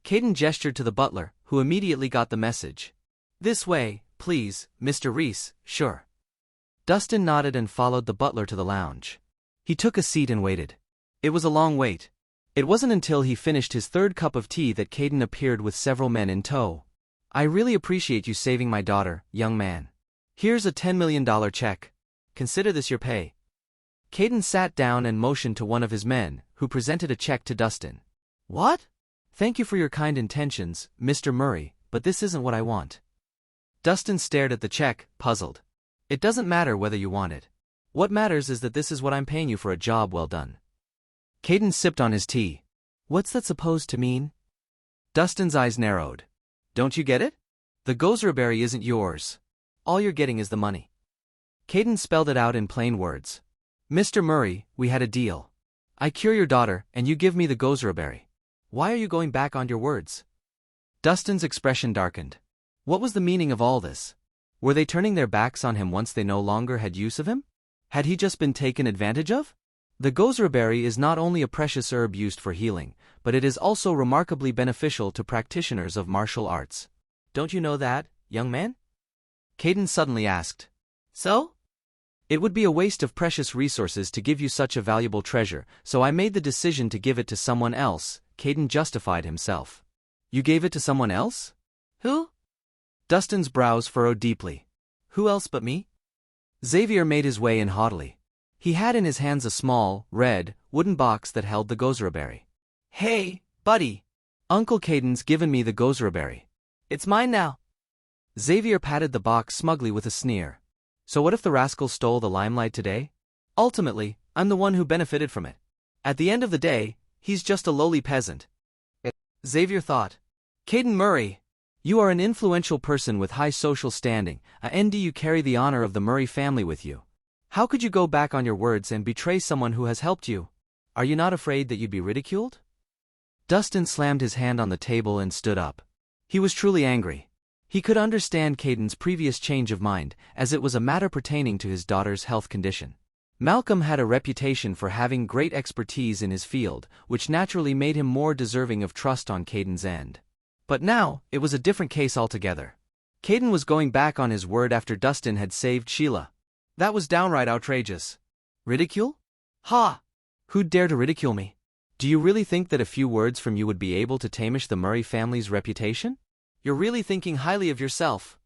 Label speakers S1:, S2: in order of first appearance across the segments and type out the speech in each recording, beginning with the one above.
S1: Caden gestured to the butler, who immediately got the message. This way, please, Mr. Rhys, sure. Dustin nodded and followed the butler to the lounge. He took a seat and waited. It was a long wait. It wasn't until he finished his third cup of tea that Caden appeared with several men in tow. I really appreciate you saving my daughter, young man. Here's a $10 million check. Consider this your pay. Caden sat down and motioned to one of his men, who presented a check to Dustin. What? Thank you for your kind intentions, Mr. Murray, but this isn't what I want. Dustin stared at the check, puzzled. It doesn't matter whether you want it. What matters is that this is what I'm paying you for a job well done. Caden sipped on his tea. What's that supposed to mean? Dustin's eyes narrowed. Don't you get it? The Gozerberry isn't yours. All you're getting is the money. Caden spelled it out in plain words. Mr. Murray, we had a deal. I cure your daughter, and you give me the Gozerberry. Why are you going back on your words? Dustin's expression darkened. What was the meaning of all this? Were they turning their backs on him once they no longer had use of him? Had he just been taken advantage of? The Gozerberry is not only a precious herb used for healing, but it is also remarkably beneficial to practitioners of martial arts. Don't you know that, young man? Caden suddenly asked. So? It would be a waste of precious resources to give you such a valuable treasure, so I made the decision to give it to someone else, Caden justified himself. You gave it to someone else? Who? Dustin's brows furrowed deeply. Who else but me? Xavier made his way in haughtily. He had in his hands a small, red, wooden box that held the Gozerberry. Hey, buddy! Uncle Caden's given me the Gozerberry. It's mine now. Xavier patted the box smugly with a sneer. So what if the rascal stole the limelight today? Ultimately, I'm the one who benefited from it. At the end of the day, he's just a lowly peasant. Xavier thought. Caden Murray! You are an influential person with high social standing, and you carry the honor of the Murray family with you. How could you go back on your words and betray someone who has helped you? Are you not afraid that you'd be ridiculed? Dustin slammed his hand on the table and stood up. He was truly angry. He could understand Caden's previous change of mind, as it was a matter pertaining to his daughter's health condition. Malcolm had a reputation for having great expertise in his field, which naturally made him more deserving of trust on Caden's end. But now, it was a different case altogether. Caden was going back on his word after Dustin had saved Sheila. That was downright outrageous. Ridicule? Ha! Who'd dare to ridicule me? Do you really think that a few words from you would be able to tarnish the Murray family's reputation? You're really thinking highly of yourself.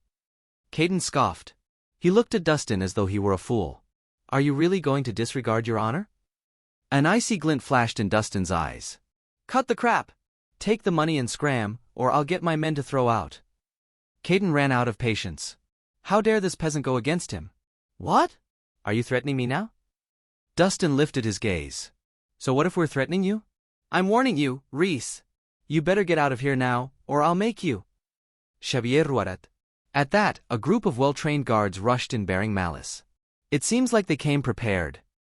S1: Caden scoffed. He looked at Dustin as though he were a fool. Are you really going to disregard your honor? An icy glint flashed in Dustin's eyes. Cut the crap! Take the money and scram, or I'll get my men to throw out. Caden ran out of patience. How dare this peasant go against him? What? Are you threatening me now? Dustin lifted his gaze. So what if we're threatening you? I'm warning you, Rhys. You better get out of here now, or I'll make you. Xavier Ruarat. At that, a group of well-trained guards rushed in bearing malice. It seems like they came prepared,